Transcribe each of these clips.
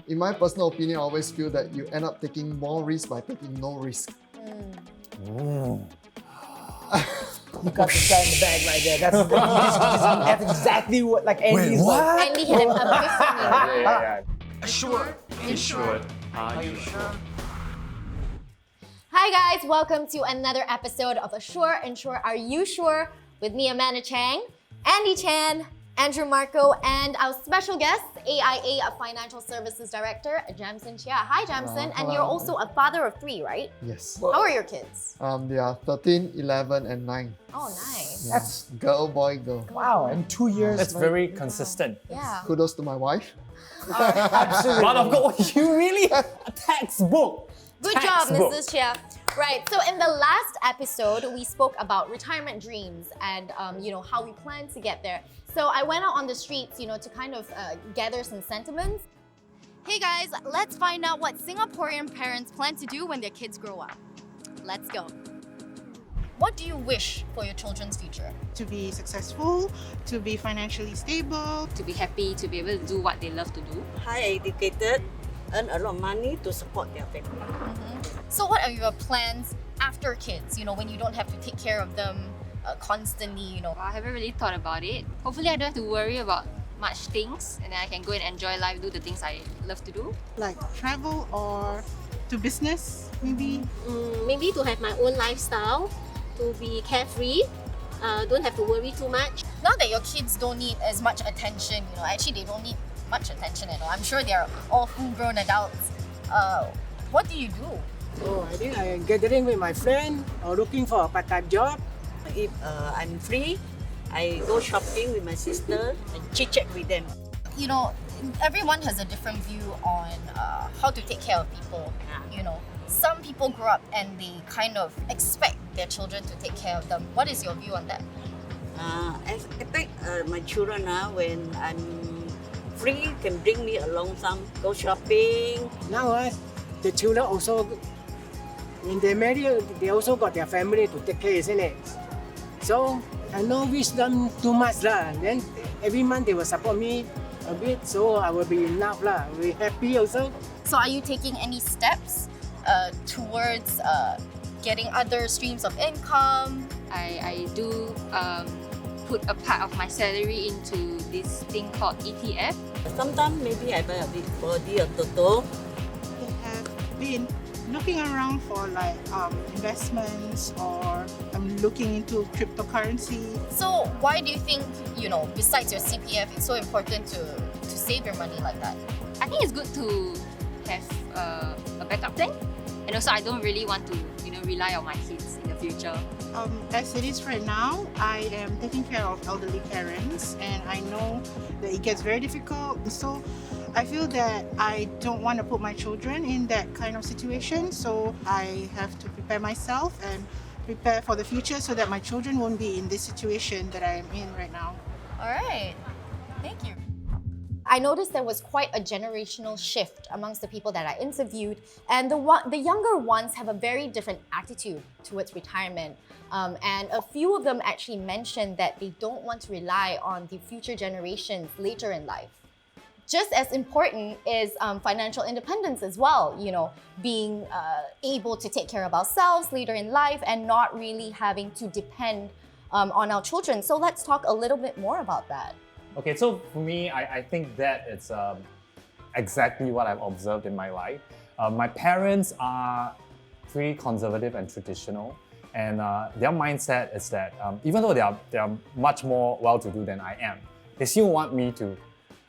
in my personal opinion, I always feel that you end up taking more risk by taking no risk. You got the guy in the bag right there. That's exactly what Andy is like. Andy had an epiphany. Yeah. Assured. Insured. Are you sure? Hi guys, welcome to another episode of Assure, Insure, Are You Sure? With me, Amanda Chang, Andy Chan, Andrew Marco, and our special guest, AIA Financial Services Director, Jamson Chia. Hi Jamson, and you're also a father of 3, right? Yes. How are your kids? They are 13, 11, and 9. Oh, nice. That's Girl, boy, girl. wow. In 2 years. That's very consistent. Yeah. Kudos to my wife. absolutely. But of course, you really a textbook. Good job, Textbook. Mrs. Chia. Right, so in the last episode, we spoke about retirement dreams and how we plan to get there. So I went out on the streets, to kind of gather some sentiments. Hey guys, let's find out what Singaporean parents plan to do when their kids grow up. Let's go. What do you wish for your children's future? To be successful, to be financially stable. to be happy, to be able to do what they love to do. High educated, earn a lot of money to support their family. So what are your plans after kids, when you don't have to take care of them constantly, I haven't really thought about it. Hopefully I don't have to worry about much things and then I can go and enjoy life, do the things I love to do. Like travel or to business, maybe. Maybe to have my own lifestyle, to be carefree, don't have to worry too much. Now that your kids don't need as much attention, actually they don't need much attention at all. I'm sure they're all full-grown adults. What do you do? Oh, I think I'm gathering with my friend or looking for a part-time job. If I'm free, I go shopping with my sister and chit-chat with them. Everyone has a different view on how to take care of people. Some people grow up and they kind of expect their children to take care of them. What is your view on that? I expect my children when I'm free can bring me along go shopping. Now, the children also, when they marry, they also got their family to take care, isn't it? So I don't wish them too much lah. Then every month they will support me a bit, so I will be enough lah. We're happy also. So are you taking any steps towards getting other streams of income? I do put a part of my salary into this thing called ETF. Sometimes maybe I buy a bit body or toto. I have been looking around for investments, or I'm looking into cryptocurrency. So why do you think, besides your CPF, it's so important to save your money like that? I think it's good to have a backup plan, and also I don't really want to rely on my kids in the future. As it is right now, I am taking care of elderly parents, and I know that it gets very difficult. So I feel that I don't want to put my children in that kind of situation. So I have to prepare myself and prepare for the future so that my children won't be in this situation that I am in right now. All right, thank you. I noticed there was quite a generational shift amongst the people that I interviewed, and the younger ones have a very different attitude towards retirement. And a few of them actually mentioned that they don't want to rely on the future generations later in life. Just as important is financial independence as well, being able to take care of ourselves later in life and not really having to depend on our children. So let's talk a little bit more about that. Okay, so for me, I think that it's exactly what I've observed in my life. My parents are pretty conservative and traditional, and their mindset is that even though they are much more well-to-do than I am, they still want me to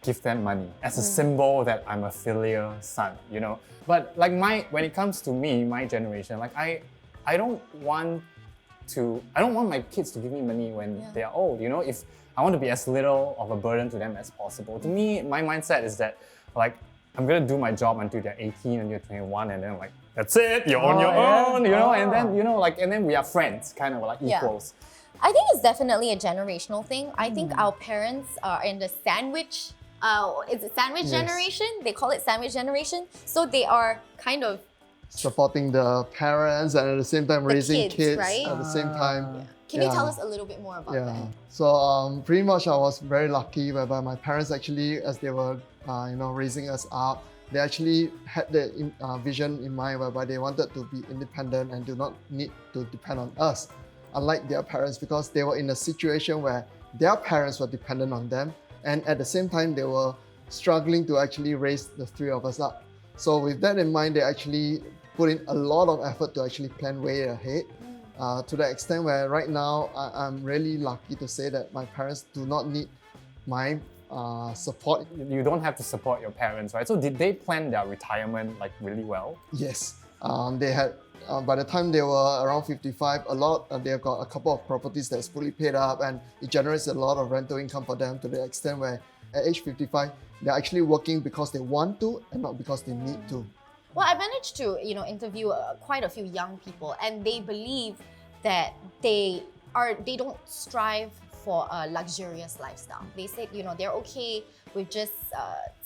give them money as a symbol that I'm a filial son, But when it comes to me, my generation, I don't want my kids to give me money when they are old, If I want to be as little of a burden to them as possible. To me, my mindset is that I'm gonna do my job until they're 18 and you're 21, and then that's it, you're on your own, and then and then we are friends, kind of equals. I think it's definitely a generational thing. I think our parents are in the sandwich. Is it sandwich generation? They call it sandwich generation. So they are kind of Supporting the parents and at the same time raising kids right? at the same time. Can you tell us a little bit more about that? So pretty much I was very lucky whereby my parents actually, as they were raising us up, they actually had the vision in mind whereby they wanted to be independent and do not need to depend on us, unlike their parents, because they were in a situation where their parents were dependent on them, and at the same time they were struggling to actually raise the three of us up. So with that in mind, they actually put in a lot of effort to actually plan way ahead, to the extent where right now I'm really lucky to say that my parents do not need my support. You don't have to support your parents, right? So did they plan their retirement like really well? Yes, they had. By the time they were around 55, they've got a couple of properties that's fully paid up, and it generates a lot of rental income for them to the extent where at age 55, they're actually working because they want to and not because they need to. Well, I managed to, interview quite a few young people, and they believe that they don't strive for a luxurious lifestyle. They said, they're okay with just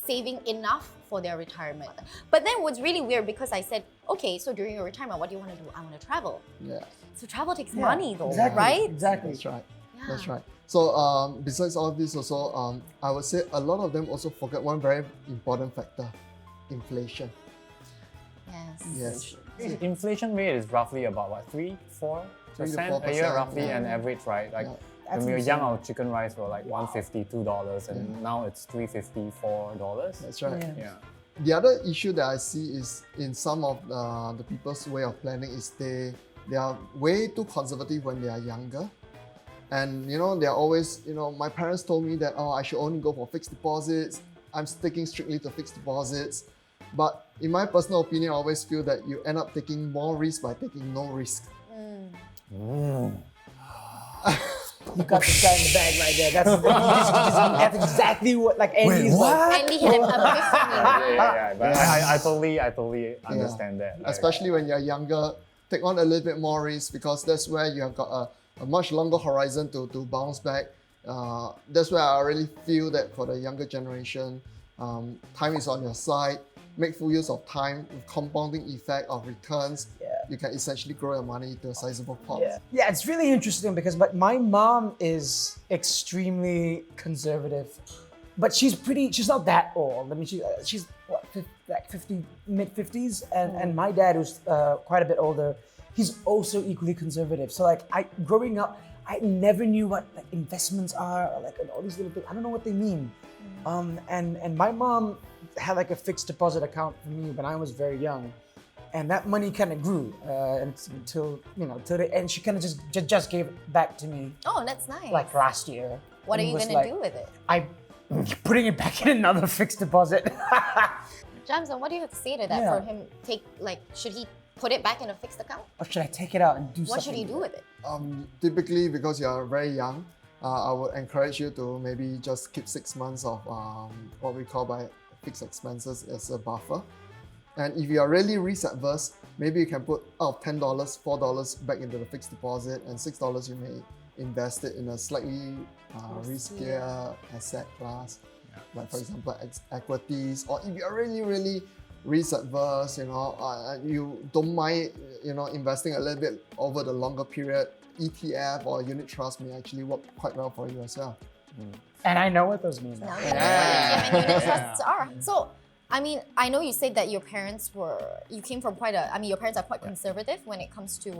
saving enough for their retirement. But then what's really weird, because I said, okay, so during your retirement, what do you want to do? I want to travel. Yeah. So travel takes money though, exactly, right? Exactly. That's right. Yeah. That's right. So besides all of this also, I would say a lot of them also forget one very important factor, inflation. Yes. Yes. Inflation rate is roughly about what, 3-4% 3 to a year, 4%, roughly, yeah. an average, right? Like when we were young, our chicken rice were like $1.50, $2, and now it's $3.50, $4. That's right. Yeah. The other issue that I see is in some of the people's way of planning is they are way too conservative when they are younger. And they're always, my parents told me that, I should only go for fixed deposits. I'm sticking strictly to fixed deposits. But in my personal opinion, I always feel that you end up taking more risk by taking no risk. You got this guy in the bag right there. That's exactly what Andy's like. Andy had an epiphany. Yeah. But I totally understand that. Right? Especially when you're younger, take on a little bit more risk, because that's where you have got a much longer horizon to bounce back. That's where I really feel that for the younger generation, time is on your side. Make full use of time with compounding effect of returns. You can essentially grow your money to a sizable pot. Yeah, it's really interesting because my mom is extremely conservative, but she's not that old. I mean, she's what, 50, mid-50s, and my dad, who's quite a bit older, he's also equally conservative. So growing up, I never knew what investments are, or all these little things. I don't know what they mean. And my mom had a fixed deposit account for me when I was very young, and that money kind of grew until the end. She kind of just gave it back to me. Oh, that's nice. Last year. What are you gonna do with it? I'm putting it back in another fixed deposit. Jamson, what do you have to say to that? For him, should he put it back in a fixed account? Or should I take it out and do something? What should he do with it? Typically, because you're very young, I would encourage you to maybe just keep 6 months of what we call by fixed expenses as a buffer. And if you are really risk adverse, maybe you can put out of $10, $4 back into the fixed deposit, and $6 you may invest it in a slightly riskier asset class, like for example equities. Or if you're really, really risk adverse, you don't mind, investing a little bit over the longer period, ETF or unit trust may actually work quite well for you as well. And I know what those mean. Now you know what ETF and unit trusts are. So, I know you said that your parents your parents are quite conservative when it comes to,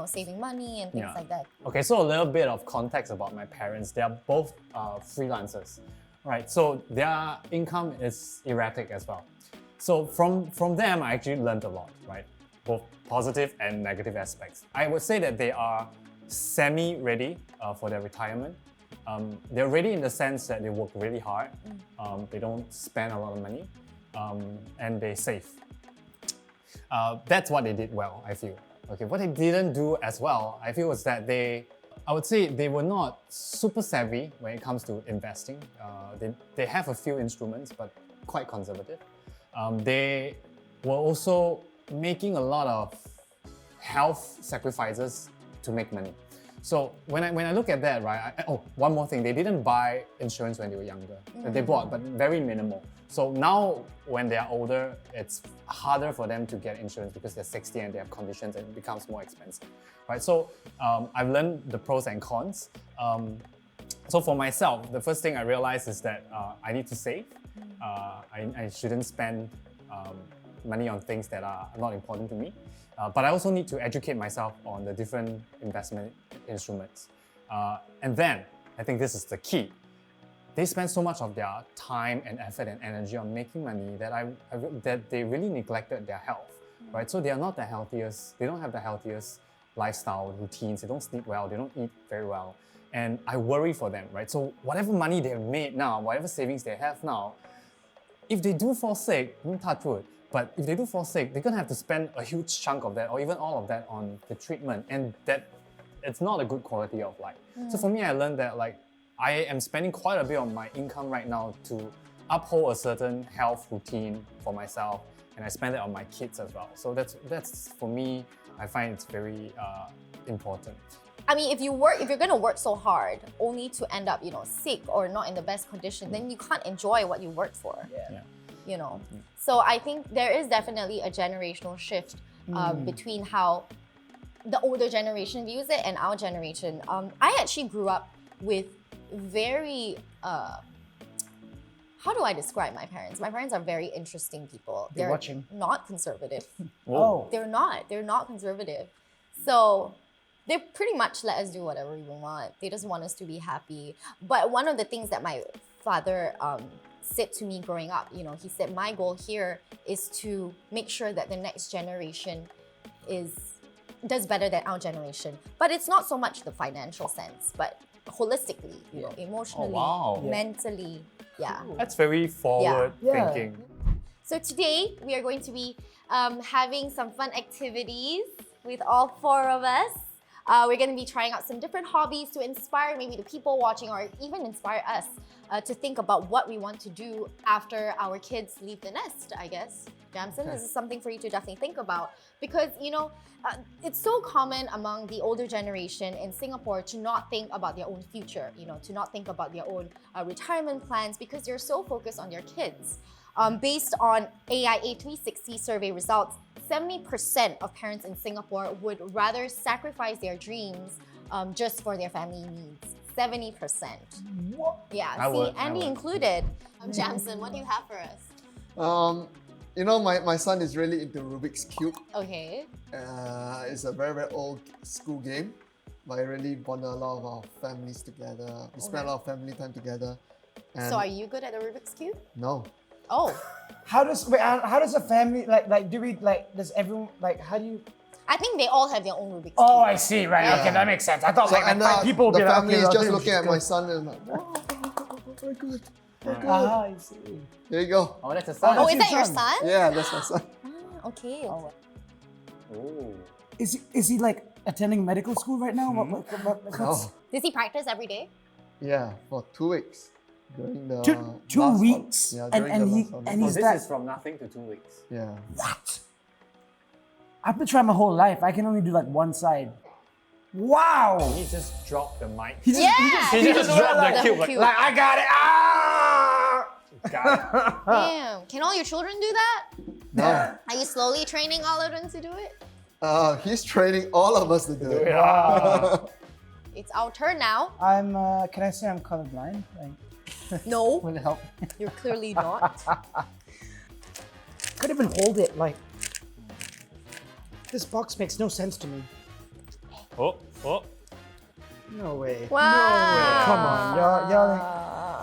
saving money and things like that. Okay, so a little bit of context about my parents. They are both freelancers, right? So their income is erratic as well. So from them, I actually learned a lot, right? Both positive and negative aspects. I would say that they are semi-ready for their retirement. They're ready in the sense that they work really hard, they don't spend a lot of money, and they save. That's what they did well, I feel. Okay, what they didn't do as well, I feel, was that I would say they were not super savvy when it comes to investing. They have a few instruments, but quite conservative. They were also making a lot of health sacrifices to make money. So when I look at that, right, one more thing, they didn't buy insurance when they were younger. They bought, but very minimal. So now when they are older, it's harder for them to get insurance because they're 60 and they have conditions and it becomes more expensive, right? So I've learned the pros and cons. So for myself, the first thing I realized is that I need to save. I shouldn't spend money on things that are not important to me. But I also need to educate myself on the different investment instruments. And then, I think this is the key. They spend so much of their time and effort and energy on making money that they really neglected their health, right? So they are not the healthiest, they don't have the healthiest lifestyle routines, they don't sleep well, they don't eat very well. And I worry for them, right? So whatever money they've made now, whatever savings they have now, if they do fall sick, touch wood, but if they do fall sick, they're gonna have to spend a huge chunk of that or even all of that on the treatment, and that it's not a good quality of life. So for me, I learned that I am spending quite a bit of my income right now to uphold a certain health routine for myself, and I spend it on my kids as well. So that's for me, I find it's very important. I mean, if you're gonna work so hard only to end up, sick or not in the best condition, then you can't enjoy what you worked for. Yeah. So I think there is definitely a generational shift between how the older generation views it and our generation. I actually grew up with very how do I describe my parents? My parents are very interesting people. They're watching. Not conservative. Oh. They're not conservative. So they pretty much let us do whatever we want. They just want us to be happy. But one of the things that my father said to me growing up, he said, my goal here is to make sure that the next generation does better than our generation. But it's not so much the financial sense, but holistically, emotionally, mentally, That's very forward thinking. So today we are going to be having some fun activities with all four of us. We're going to be trying out some different hobbies to inspire maybe the people watching or even inspire us to think about what we want to do after our kids leave the nest, I guess. Jamson, this is something for you to definitely think about because, it's so common among the older generation in Singapore to not think about their own future, to not think about their own retirement plans because they're so focused on their kids. Based on AIA 360 survey results, 70% of parents in Singapore would rather sacrifice their dreams just for their family needs. 70%. What? Yeah, I would. Andy included. Jamson, what do you have for us? My son is really into Rubik's Cube. Okay. It's a very, very old school game, but it really bonded a lot of our families together. We spent a lot of family time together. And So are you good at the Rubik's Cube? No. Oh, How does a family does everyone how do you? I think they all have their own Rubik's Oh, Cube. I see. Right. Yeah. Okay, that makes sense. I thought And five people would the be like, family okay, is well, just I think looking we at should my go. son and like, wow, very good. Very good. Ah, I see. There you go. Oh, that's a son. Oh, that's is that your your son? son? Yeah, that's my son. Okay. Oh. Ooh. Is he attending medical school right now? What's- Oh, Does he practice every day? yeah, for 2 weeks. During the Two last weeks? Yeah, And- during and the he- last holiday. and Oh, he's this that- is from nothing to 2 weeks. Yeah. What? I've been trying my whole life. I can only do one side. Wow! He just dropped the mic. He just, He just dropped the cube. cube. like I got it. Ah! Got it. Damn. Can all your children do that? No. Are you slowly training all of them to do it? He's training all of us to do it. Yeah. It's our turn now. I'm. Can I say I'm colorblind? No, Will it help? you're clearly not. Could even hold it. This box makes no sense to me. Oh. No way. Wow. Come on, y'all.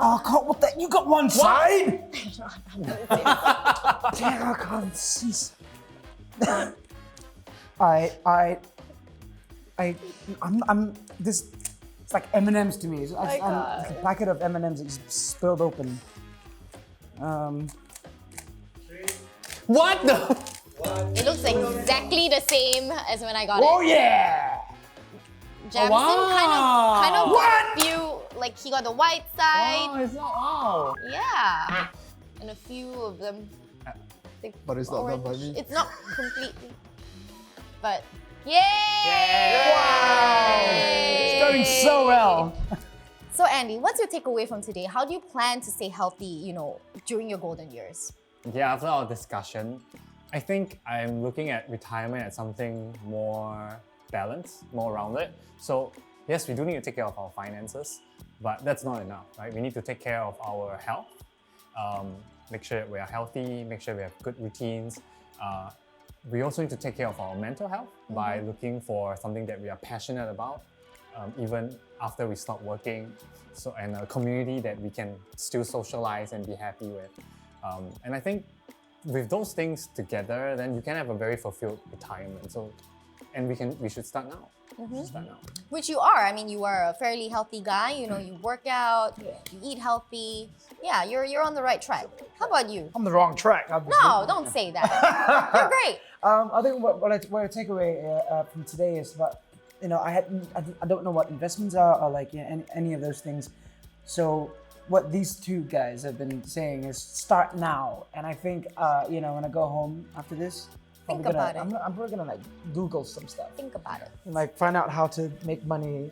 Oh, God, what the? You got one side? Damn, I can't see. I'm this. It's like M&Ms to me. It's like a packet of M&Ms that just spilled open. What the? It looks exactly the same as when I got Oh it. yeah! Jamson wow. kind of got a few, he got the white side. Oh, it's not. Wow. Yeah. And a few of them. But it's not done by me. It's not completely. But yay! Wow! It's going so well. So Andy, what's your takeaway from today? How do you plan to stay healthy, during your golden years? Yeah, after our discussion, I think I'm looking at retirement as something more balanced, more rounded. So yes, we do need to take care of our finances, but that's not enough, right? We need to take care of our health, make sure that we are healthy, make sure we have good routines. We also need to take care of our mental health by looking for something that we are passionate about, even after we stop working, and a community that we can still socialize and be happy with. And I think with those things together, then you can have a very fulfilled retirement. And we should start now. Start now. Which you are. I mean, you are a fairly healthy guy. You know, you work out, you eat healthy. Yeah, you're on the right track. How about you? I'm the wrong track, obviously. No, don't say that. You're great. I think what I take away from today is about, I don't know what investments are or like any of those things. So what these two guys have been saying is start now. And I think, when I go home after this, I'm probably gonna like Google some stuff. Think about it. And like find out how to make money.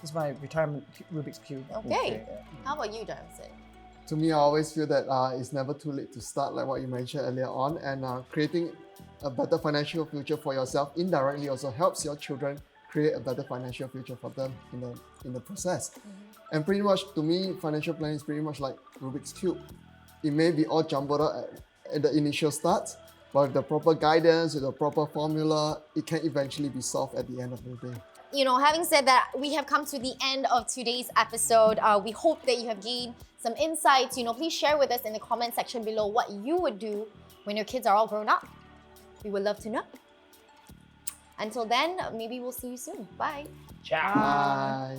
This is my retirement Rubik's Cube. Okay. How about you, Darmson? To me, I always feel that it's never too late to start, like what you mentioned earlier on, and creating a better financial future for yourself indirectly also helps your children create a better financial future for them in the process. And pretty much, to me, financial planning is pretty much like Rubik's Cube. It may be all jumbled up at the initial start, but with the proper guidance, with the proper formula, it can eventually be solved at the end of the day. Having said that, we have come to the end of today's episode. We hope that you have gained some insights. Please share with us in the comment section below what you would do when your kids are all grown up. We would love to know. Until then, maybe we'll see you soon. Bye. Ciao. Bye.